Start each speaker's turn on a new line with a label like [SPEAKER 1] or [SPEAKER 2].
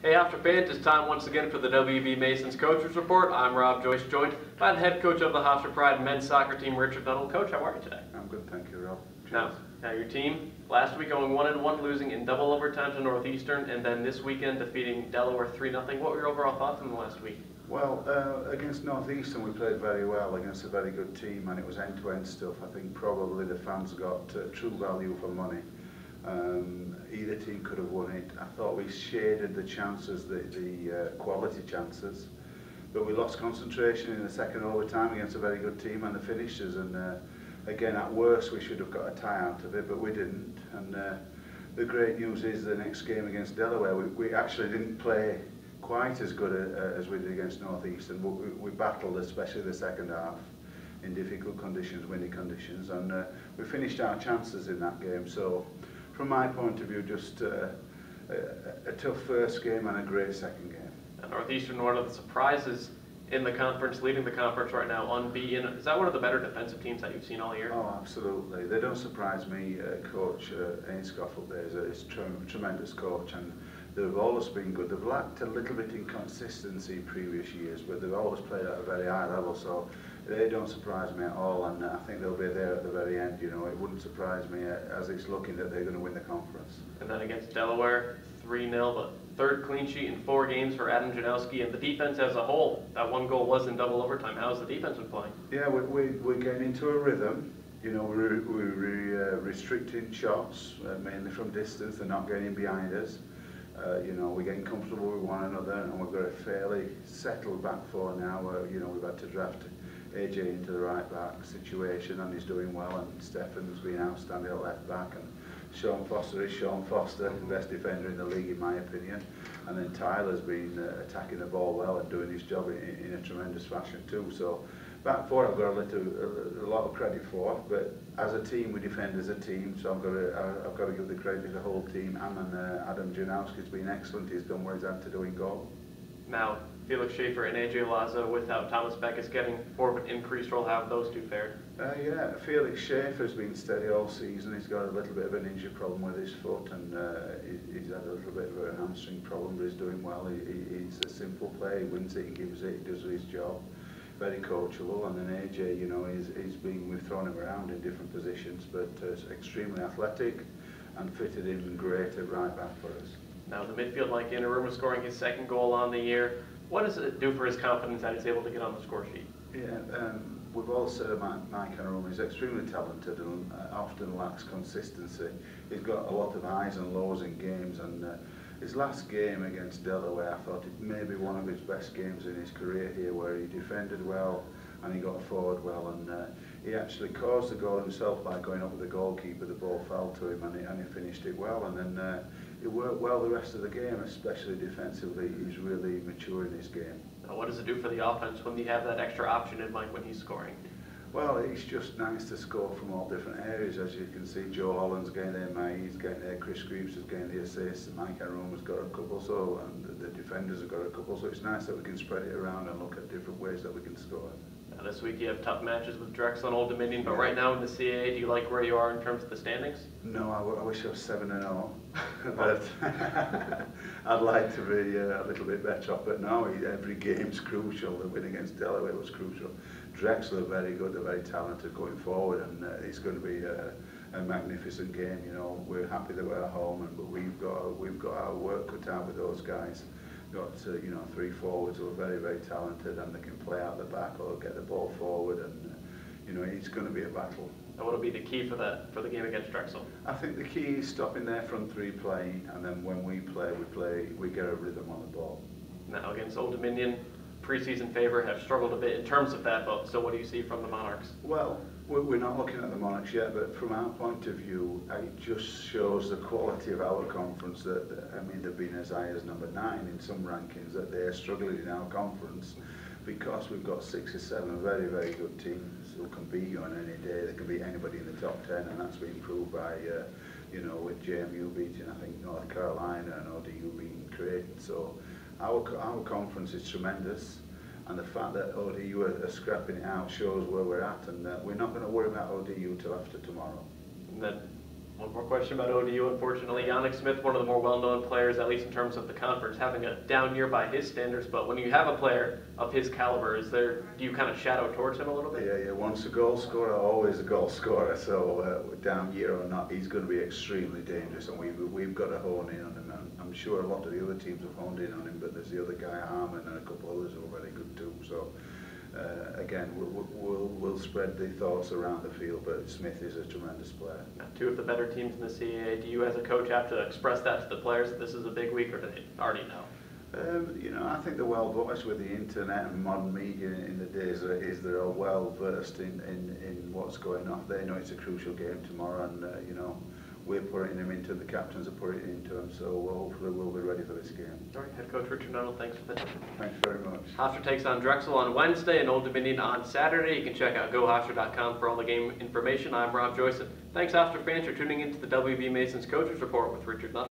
[SPEAKER 1] Hey Hofstra fans, it's time once again for the WB Masons Coaches Report. I'm Rob Joyce, joined by the head coach of the Hofstra Pride men's soccer team, Richard Nuttall. Coach, how are you today?
[SPEAKER 2] I'm good, thank you, Rob.
[SPEAKER 1] Now your team, last week going 1-1, losing in double overtime to Northeastern, and then this weekend defeating Delaware 3-0. What were your overall thoughts on the last week?
[SPEAKER 2] Well, against Northeastern we played very well against a very good team, and it was end-to-end stuff. I think probably the fans got true value for money. Either team could have won it. I thought we shaded the chances, the quality chances, but we lost concentration in the second overtime against a very good team and the finishers. And again, at worst, we should have got a tie out of it, but we didn't. And the great news is the next game against Delaware, we actually didn't play quite as good as we did against Northeastern. We battled, especially the second half, in difficult conditions, windy conditions, and we finished our chances in that game. So, from my point of view, just a tough first game and a great second game.
[SPEAKER 1] And Northeastern, one of the surprises in the conference, leading the conference right now, unbeaten. Is that one of the better defensive teams that you've seen all year?
[SPEAKER 2] Oh, absolutely. They don't surprise me. Coach Ainscough up there is a tremendous coach, and they've always been good. They've lacked a little bit in consistency in previous years, but they've always played at a very high level, so they don't surprise me at all, and I think they'll be there at the very end. You know, it wouldn't surprise me as it's looking that they're going to win the conference.
[SPEAKER 1] And then against Delaware, 3-0, but third clean sheet in 4 games for Adam Janowski, and the defense as a whole. That one goal was in double overtime. How's the defense been playing?
[SPEAKER 2] Yeah, we're getting into a rhythm. You know, we're restricting shots, mainly from distance. They're not getting behind us. You know, we're getting comfortable with one another, and we've got a fairly settled back four now. You know, we've had to draft AJ into the right back situation, and he's doing well, and Stefan's been outstanding at left back, and Sean Foster is Sean Foster, the best defender in the league in my opinion, and then Tyler's been attacking the ball well and doing his job in a tremendous fashion too. So back four I've got a lot of credit for, but as a team we defend as a team, so I've got to give the credit to the whole team. And Adam Janowski's been excellent. He's done what he's had to do in goal.
[SPEAKER 1] Now Felix Schaefer and AJ Laza, without Thomas Beck, is getting more of an increased role. How have those two fared?
[SPEAKER 2] Yeah, Felix Schaefer's been steady all season. He's got a little bit of an injury problem with his foot, and he's had a little bit of a hamstring problem, but he's doing well. He's a simple player. He wins it, he gives it, he does his job. Very coachable. And then AJ, you know, we've thrown him around in different positions, but extremely athletic and fitted in great at right back for us.
[SPEAKER 1] Now the midfield, like Inaruma, scoring his second goal on the year. What does it do for his confidence that he's able to get on the score sheet?
[SPEAKER 2] Yeah, we've all said about Mike Inaruma. He's extremely talented and often lacks consistency. He's got a lot of highs and lows in games, and his last game against Delaware, I thought it may be one of his best games in his career here, where he defended well and he got forward well, and he actually caused the goal himself by going up with the goalkeeper. The ball fell to him, and he finished it well, and then it worked well the rest of the game, especially defensively. He's really mature in his game.
[SPEAKER 1] Now, what does it do for the offense when you have that extra option in mind when he's scoring?
[SPEAKER 2] Well, it's just nice to score from all different areas. As you can see, Joe Holland's getting there, he's getting there, Chris Greaves is getting the assists, Mike Aroma's got a couple, so, and the defenders have got a couple, so it's nice that we can spread it around and look at different ways that we can score.
[SPEAKER 1] Now, this week you have tough matches with Drexel and Old Dominion, but right now in the CAA, do you like where you are in terms of the standings?
[SPEAKER 2] No, I wish I was 7-0, but I'd like to be a little bit better off. But no, every game's crucial. The win against Delaware was crucial. Drexel are very good, they're very talented going forward, and it's going to be a magnificent game. You know, we're happy that we're at home, but we've got our work cut out with those guys. Got you know, 3 forwards who are very, very talented, and they can play out the back or get the ball forward, and you know, it's going to be a battle.
[SPEAKER 1] And what will be the key for the game against Drexel?
[SPEAKER 2] I think the key is stopping their front three playing, and then when we get a rhythm on the ball.
[SPEAKER 1] Now against Old Dominion, preseason favor, have struggled a bit in terms of that, but so what do you see from the Monarchs?
[SPEAKER 2] Well, we're not looking at the Monarchs yet, but from our point of view, it just shows the quality of our conference. That I mean, they've been as high as number 9 in some rankings, that they're struggling in our conference because we've got 6 or 7 very, very good teams who can beat you on any day. They can beat anybody in the top 10, and that's been proved by, you know, with JMU beating, I think, North Carolina, and ODU beating Creighton. So our conference is tremendous. And the fact that ODU are scrapping it out shows where we're at, and we're not going to worry about ODU till after tomorrow.
[SPEAKER 1] And then One more question about ODU, unfortunately. Yannick Smith, one of the more well-known players, at least in terms of the conference, having a down year by his standards. But when you have a player of his caliber, do you kind of shadow towards him a little bit?
[SPEAKER 2] Yeah. Once a goal scorer, always a goal scorer. So down year or not, he's going to be extremely dangerous, and we've got to hone in on him. And I'm sure a lot of the other teams have honed in on him, but there's the other guy, Harmon, and a couple others who are very good too. So. Again, we'll spread the thoughts around the field, but Smith is a tremendous player.
[SPEAKER 1] Now, two of the better teams in the CAA. Do you, as a coach, have to express that to the players that this is a big week, or do they already know?
[SPEAKER 2] I think they're well versed with the internet and modern media in the days they're all well versed in what's going on. They know it's a crucial game tomorrow, and we're putting them into, the captains are putting it into them, so hopefully we'll be ready for this game.
[SPEAKER 1] All right, Head Coach Richard Nuttall, thanks for the time.
[SPEAKER 2] Thanks very much.
[SPEAKER 1] Hofstra takes on Drexel on Wednesday and Old Dominion on Saturday. You can check out GoHofstra.com for all the game information. I'm Rob Joyce. Thanks, Hofstra fans, for tuning into the WB Mason's Coaches Report with Richard Nuttall.